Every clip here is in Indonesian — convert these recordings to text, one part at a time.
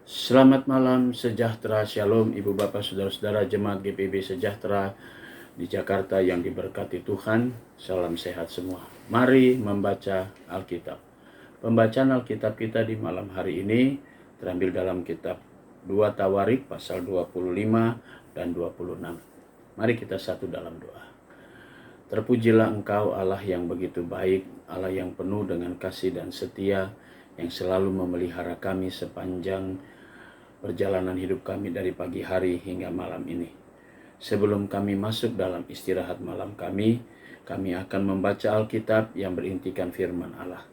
Selamat malam, sejahtera, shalom Ibu Bapak Saudara-saudara Jemaat GPB Sejahtera di Jakarta yang diberkati Tuhan. Salam sehat semua. Mari membaca Alkitab. Pembacaan Alkitab kita di malam hari ini terambil dalam kitab 2 Tawarik pasal 25 dan 26. Mari kita satu dalam doa. Terpujilah Engkau Allah yang begitu baik, Allah yang penuh dengan kasih dan setia, yang selalu memelihara kami sepanjang perjalanan hidup kami dari pagi hari hingga malam ini. Sebelum kami masuk dalam istirahat malam kami akan membaca Alkitab yang berintikan firman Allah.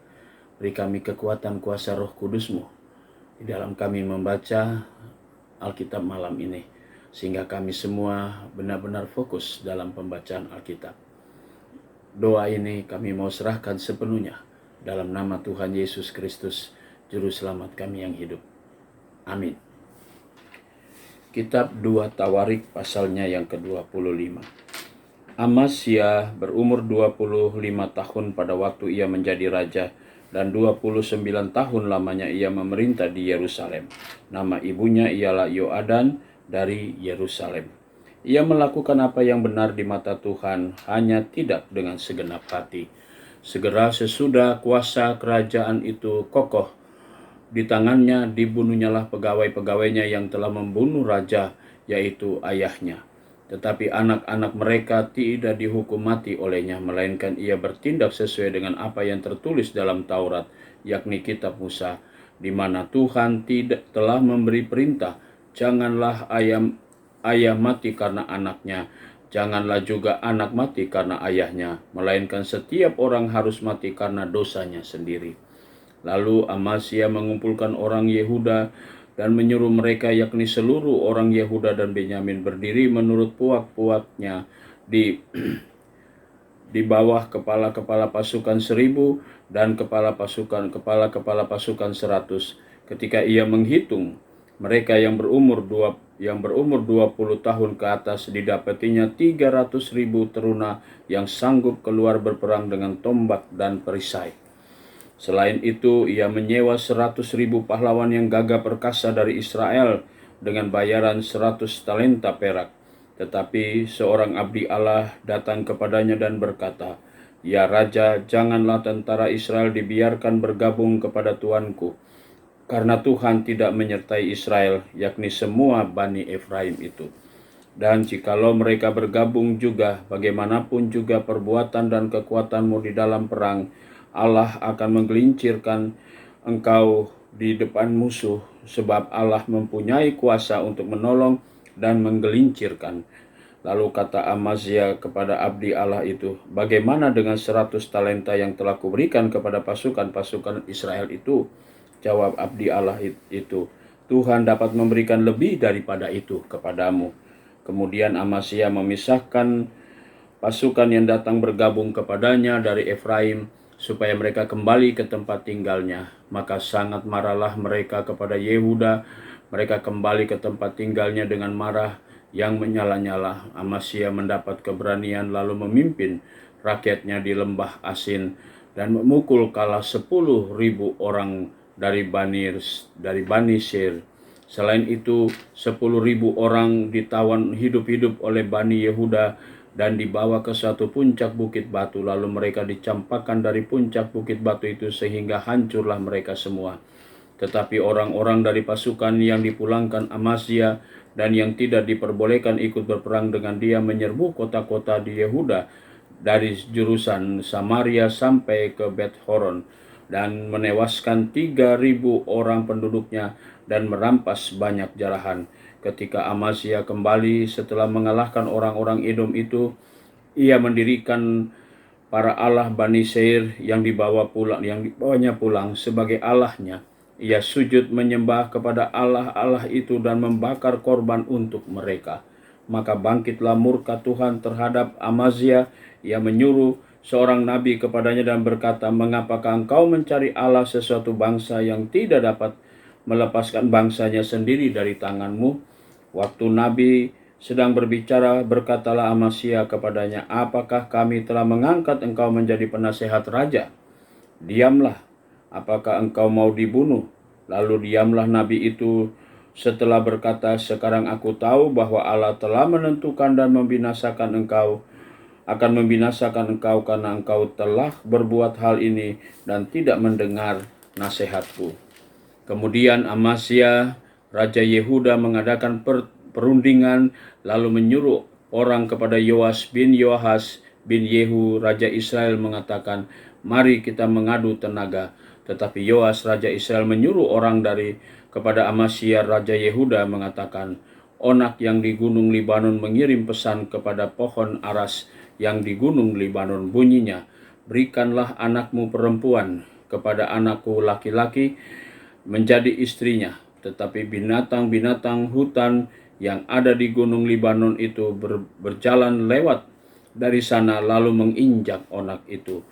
Beri kami kekuatan kuasa Roh Kudus-Mu di dalam kami membaca Alkitab malam ini, sehingga kami semua benar-benar fokus dalam pembacaan Alkitab. Doa ini kami mau serahkan sepenuhnya dalam nama Tuhan Yesus Kristus, Juru Selamat kami yang hidup. Amin. Kitab 2 Tawarik pasalnya yang ke-25. Amasya berumur 25 tahun pada waktu ia menjadi raja, dan 29 tahun lamanya ia memerintah di Yerusalem. Nama ibunya ialah Yoadan dari Yerusalem. Ia melakukan apa yang benar di mata Tuhan, hanya tidak dengan segenap hati. Segera sesudah kuasa kerajaan itu kokoh di tangannya, dibunuhnyalah pegawai-pegawainya yang telah membunuh raja, yaitu ayahnya. Tetapi anak-anak mereka tidak dihukum mati olehnya, melainkan ia bertindak sesuai dengan apa yang tertulis dalam Taurat, yakni kitab Musa, di mana Tuhan tidak telah memberi perintah, janganlah ayah mati karena anaknya, janganlah juga anak mati karena ayahnya, melainkan setiap orang harus mati karena dosanya sendiri. Lalu Amasya mengumpulkan orang Yehuda dan menyuruh mereka, yakni seluruh orang Yehuda dan Benyamin, berdiri menurut puak-puaknya di bawah kepala-kepala pasukan 1.000 dan kepala-kepala pasukan 100. Ketika ia menghitung mereka yang berumur 20 tahun ke atas, didapatinya 300.000 teruna yang sanggup keluar berperang dengan tombak dan perisai. Selain itu, ia menyewa 100.000 pahlawan yang gagah perkasa dari Israel dengan bayaran 100 talenta perak. Tetapi seorang abdi Allah datang kepadanya dan berkata, "Ya Raja, janganlah tentara Israel dibiarkan bergabung kepada tuanku, karena Tuhan tidak menyertai Israel, yakni semua Bani Efraim itu. Dan jikalau mereka bergabung juga, bagaimanapun juga perbuatan dan kekuatanmu di dalam perang, Allah akan menggelincirkan engkau di depan musuh, sebab Allah mempunyai kuasa untuk menolong dan menggelincirkan." Lalu kata Amasya kepada abdi Allah itu, "Bagaimana dengan 100 talenta yang telah kuberikan kepada pasukan-pasukan Israel itu?" Jawab abdi Allah itu, "Tuhan dapat memberikan lebih daripada itu kepadamu." Kemudian Amasya memisahkan pasukan yang datang bergabung kepadanya dari Efraim, supaya mereka kembali ke tempat tinggalnya. Maka sangat marahlah mereka kepada Yehuda. Mereka kembali ke tempat tinggalnya dengan marah yang menyala-nyala. Amasya mendapat keberanian lalu memimpin rakyatnya di lembah Asin dan memukul kalah 10.000 orang dari Bani Sir. Selain itu, 10.000 orang ditawan hidup-hidup oleh Bani Yehuda dan dibawa ke suatu puncak bukit batu, lalu mereka dicampakkan dari puncak bukit batu itu sehingga hancurlah mereka semua. Tetapi orang-orang dari pasukan yang dipulangkan Amasya dan yang tidak diperbolehkan ikut berperang dengan dia menyerbu kota-kota di Yehuda dari jurusan Samaria sampai ke Bet Horon, dan menewaskan 3.000 orang penduduknya dan merampas banyak jarahan. Ketika Amasya kembali setelah mengalahkan orang-orang Edom itu, ia mendirikan para allah Bani Seir yang dibawanya pulang sebagai allahnya. Ia sujud menyembah kepada allah-allah itu dan membakar korban untuk mereka. Maka bangkitlah murka Tuhan terhadap Amasya. Ia menyuruh seorang nabi kepadanya dan berkata, "Mengapakah engkau mencari Allah sesuatu bangsa yang tidak dapat melepaskan bangsanya sendiri dari tanganmu?" Waktu nabi sedang berbicara, berkatalah Amasya kepadanya, "Apakah kami telah mengangkat engkau menjadi penasehat raja? Diamlah, apakah engkau mau dibunuh?" Lalu diamlah nabi itu setelah berkata, "Sekarang aku tahu bahwa Allah telah menentukan dan akan membinasakan engkau karena engkau telah berbuat hal ini dan tidak mendengar nasihatku." Kemudian Amasya, Raja Yehuda mengadakan perundingan, lalu menyuruh orang kepada Yoas bin Yoahas bin Yehu, Raja Israel, mengatakan, "Mari kita mengadu tenaga." Tetapi Yoas, Raja Israel, menyuruh orang kepada Amasya, Raja Yehuda, mengatakan, "Onak yang di Gunung Libanon mengirim pesan kepada pohon aras yang di Gunung Libanon, bunyinya, 'Berikanlah anakmu perempuan kepada anakku laki-laki menjadi istrinya.' Tetapi binatang-binatang hutan yang ada di Gunung Libanon itu berjalan lewat dari sana lalu menginjak onak itu.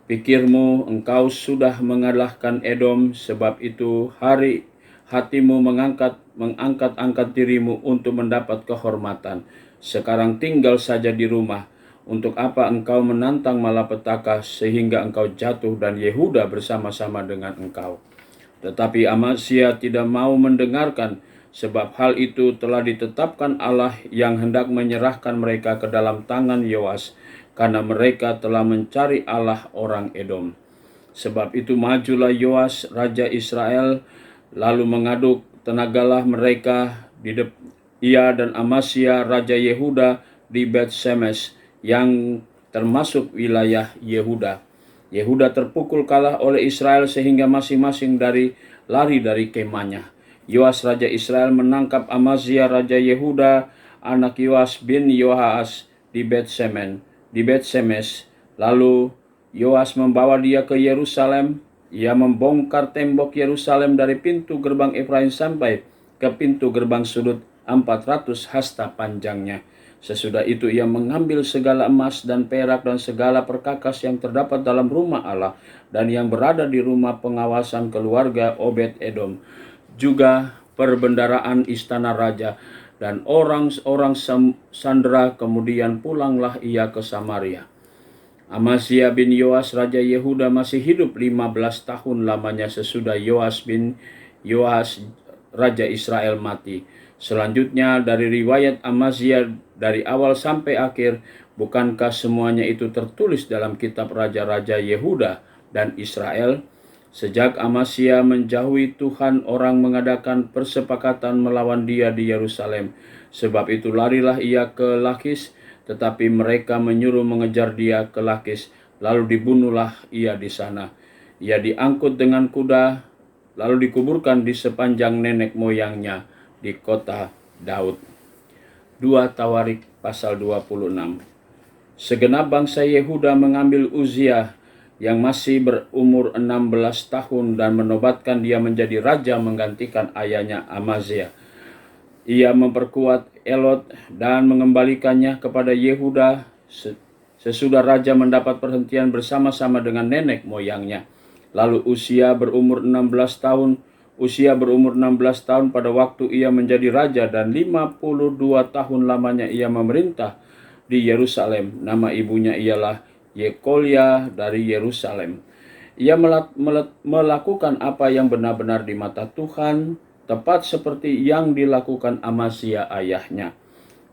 Pikirmu engkau sudah mengalahkan Edom, sebab itu hatimu mengangkat-angkat dirimu untuk mendapat kehormatan. Sekarang tinggal saja di rumah. Untuk apa engkau menantang malapetaka sehingga engkau jatuh dan Yehuda bersama-sama dengan engkau?" Tetapi Amasya tidak mau mendengarkan, sebab hal itu telah ditetapkan Allah yang hendak menyerahkan mereka ke dalam tangan Yoas, karena mereka telah mencari Allah orang Edom. Sebab itu majulah Yoas, Raja Israel, lalu mengaduk tenagalah mereka ia dan Amasya, Raja Yehuda, di Bet-Shemesh, yang termasuk wilayah Yehuda. Yehuda terpukul kalah oleh Israel sehingga masing-masing lari dari kemahnya. Yoas, Raja Israel, menangkap Amasya, Raja Yehuda, anak Yoas bin Yoahas, di Bet-Shemesh. Lalu Yoas membawa dia ke Yerusalem. Ia membongkar tembok Yerusalem dari pintu gerbang Efraim sampai ke pintu gerbang sudut, 400 hasta panjangnya. Sesudah itu ia mengambil segala emas dan perak dan segala perkakas yang terdapat dalam rumah Allah dan yang berada di rumah pengawasan keluarga Obed Edom, juga perbendaraan istana raja dan orang-orang sandera. Kemudian pulanglah ia ke Samaria. Amasya bin Yoas, Raja Yehuda, masih hidup 15 tahun lamanya sesudah Yoas bin Yoahas, Raja Israel, mati. Selanjutnya dari riwayat Amasya dari awal sampai akhir, bukankah semuanya itu tertulis dalam kitab Raja-Raja Yehuda dan Israel? Sejak Amasya menjauhi Tuhan, orang mengadakan persepakatan melawan dia di Yerusalem. Sebab itu larilah ia ke Lakis, tetapi mereka menyuruh mengejar dia ke Lakis, lalu dibunuhlah ia di sana. Ia diangkut dengan kuda, lalu dikuburkan di sepanjang nenek moyangnya di kota Daud. 2 Tawarik pasal 26. Segenap bangsa Yehuda mengambil Uzia yang masih berumur 16 tahun dan menobatkan dia menjadi raja menggantikan ayahnya Amasya. Ia memperkuat Elot dan mengembalikannya kepada Yehuda sesudah raja mendapat perhentian bersama-sama dengan nenek moyangnya. Lalu Uzia berumur 16 tahun pada waktu ia menjadi raja, dan 52 tahun lamanya ia memerintah di Yerusalem. Nama ibunya ialah Yekolya dari Yerusalem. Ia melakukan apa yang benar-benar di mata Tuhan, tepat seperti yang dilakukan Amasya ayahnya.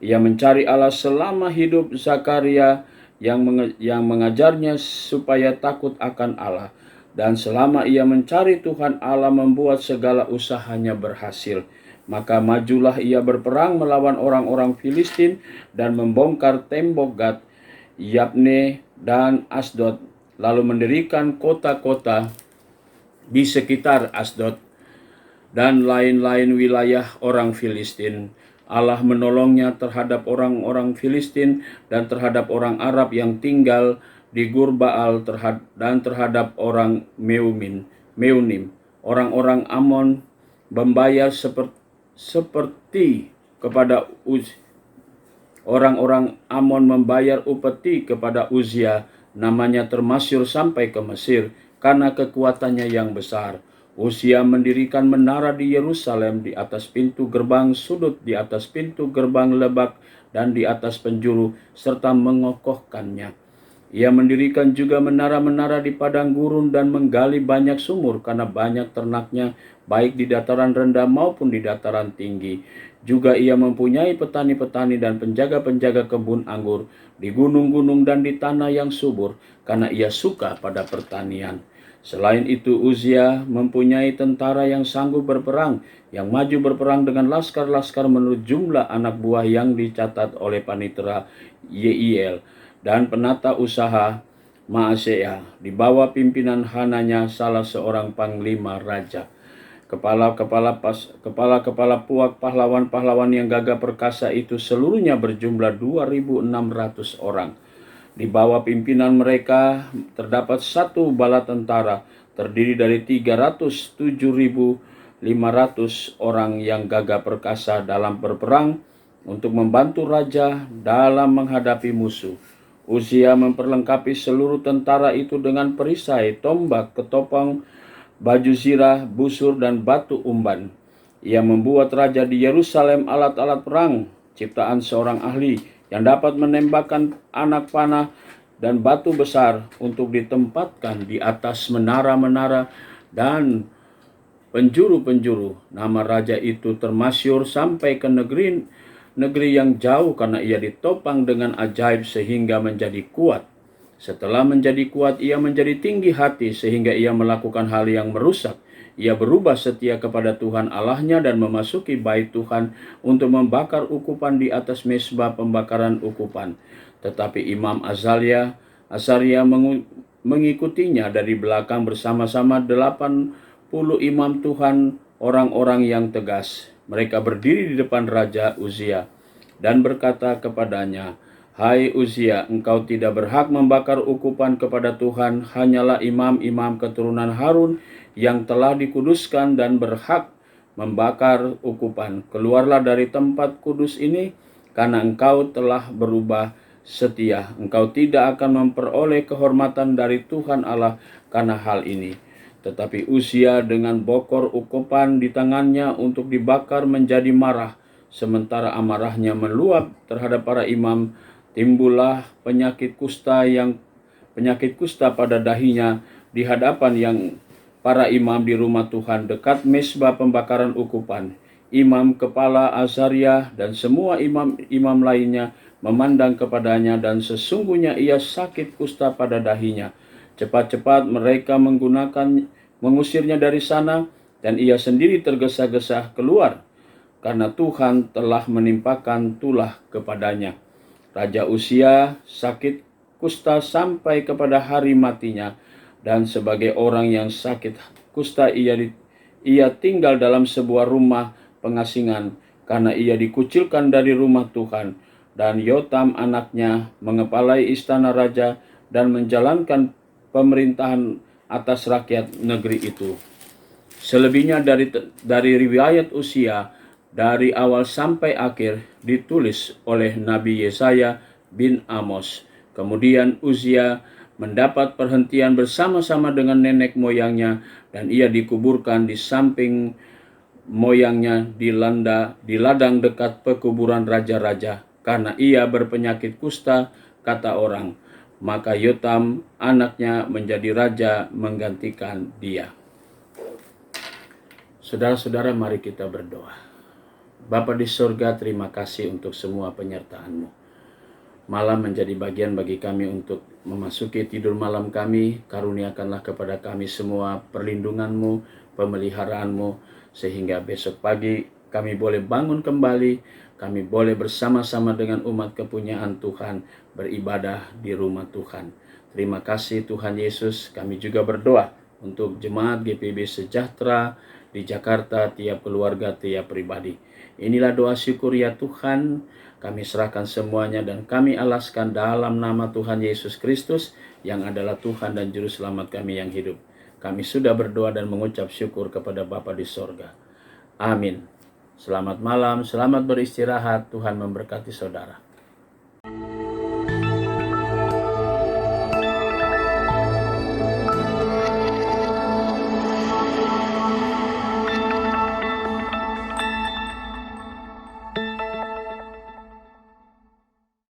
Ia mencari Allah selama hidup Zakaria yang mengajarnya supaya takut akan Allah. Dan selama ia mencari Tuhan, Allah membuat segala usahanya berhasil. Maka majulah ia berperang melawan orang-orang Filistin dan membongkar tembok Gad, Yabne, dan Asdod, lalu mendirikan kota-kota di sekitar Asdod dan lain-lain wilayah orang Filistin. Allah menolongnya terhadap orang-orang Filistin dan terhadap orang Arab yang tinggal di Gurbaal dan terhadap orang Meunim. Orang-orang Amon membayar seperti kepada orang-orang Amon membayar upeti kepada Uzia, namanya termasyhur sampai ke Mesir karena kekuatannya yang besar. Uzia mendirikan menara di Yerusalem di atas pintu gerbang sudut, di atas pintu gerbang lebak, dan di atas penjuru, serta mengokohkannya. Ia mendirikan juga menara-menara di padang gurun dan menggali banyak sumur karena banyak ternaknya baik di dataran rendah maupun di dataran tinggi. Juga ia mempunyai petani-petani dan penjaga-penjaga kebun anggur di gunung-gunung dan di tanah yang subur karena ia suka pada pertanian. Selain itu Uzia mempunyai tentara yang sanggup berperang, yang maju berperang dengan laskar-laskar menurut jumlah anak buah yang dicatat oleh panitera Yeiel dan penata usaha Maaseah di bawah pimpinan Hananya, salah seorang panglima raja. Kepala-kepala puak pahlawan-pahlawan yang gagah perkasa itu seluruhnya berjumlah 2.600 orang. Di bawah pimpinan mereka terdapat satu bala tentara terdiri dari 307.500 orang yang gagah perkasa dalam berperang untuk membantu raja dalam menghadapi musuh. Uzia memperlengkapi seluruh tentara itu dengan perisai, tombak, ketopang, baju zirah, busur, dan batu umban. Ia membuat raja di Yerusalem alat-alat perang, ciptaan seorang ahli yang dapat menembakkan anak panah dan batu besar untuk ditempatkan di atas menara-menara dan penjuru-penjuru. Nama raja itu termasyur sampai ke negeri yang jauh karena ia ditopang dengan ajaib sehingga menjadi kuat. Setelah menjadi kuat, ia menjadi tinggi hati sehingga ia melakukan hal yang merusak. Ia berubah setia kepada Tuhan Allahnya dan memasuki bait Tuhan untuk membakar ukupan di atas mezbah pembakaran ukupan. Tetapi Imam Azaria mengikutinya dari belakang bersama-sama 80 imam Tuhan, orang-orang yang tegas. Mereka berdiri di depan Raja Uzia dan berkata kepadanya, "Hai Uzia, engkau tidak berhak membakar ukupan kepada Tuhan, hanyalah imam-imam keturunan Harun yang telah dikuduskan dan berhak membakar ukupan. Keluarlah dari tempat kudus ini, karena engkau telah berubah setia. Engkau tidak akan memperoleh kehormatan dari Tuhan Allah karena hal ini." Tetapi Uzia dengan bokor ukupan di tangannya untuk dibakar menjadi marah. Sementara amarahnya meluap terhadap para imam, timbullah penyakit kusta pada dahinya di hadapan yang para imam di rumah Tuhan dekat mezbah pembakaran ukupan. Imam kepala Azaria dan semua imam lainnya memandang kepadanya dan sesungguhnya ia sakit kusta pada dahinya. Cepat-cepat mereka mengusirnya dari sana dan ia sendiri tergesa-gesa keluar karena Tuhan telah menimpakan tulah kepadanya. Raja Uzia sakit kusta sampai kepada hari matinya, dan sebagai orang yang sakit kusta ia tinggal dalam sebuah rumah pengasingan karena ia dikucilkan dari rumah Tuhan. Dan Yotam anaknya mengepalai istana raja dan menjalankan pemerintahan atas rakyat negeri itu. Selebihnya dari riwayat Uzia dari awal sampai akhir ditulis oleh Nabi Yesaya bin Amos. Kemudian Uzia mendapat perhentian bersama-sama dengan nenek moyangnya dan ia dikuburkan di samping moyangnya di ladang dekat pekuburan raja-raja karena ia berpenyakit kusta, kata orang. Maka Yotam anaknya menjadi raja menggantikan dia. Saudara-saudara, mari kita berdoa. Bapa di surga, terima kasih untuk semua penyertaan-Mu. Malam menjadi bagian bagi kami untuk memasuki tidur malam kami. Karuniakanlah kepada kami semua perlindungan-Mu, pemeliharaanmu, sehingga besok pagi kami boleh bangun kembali, kami boleh bersama-sama dengan umat kepunyaan Tuhan beribadah di rumah Tuhan. Terima kasih Tuhan Yesus. Kami juga berdoa untuk jemaat GPB Sejahtera di Jakarta, tiap keluarga, tiap pribadi. Inilah doa syukur ya Tuhan, kami serahkan semuanya dan kami alaskan dalam nama Tuhan Yesus Kristus yang adalah Tuhan dan Juru Selamat kami yang hidup. Kami sudah berdoa dan mengucap syukur kepada Bapa di sorga. Amin. Selamat malam, selamat beristirahat, Tuhan memberkati saudara.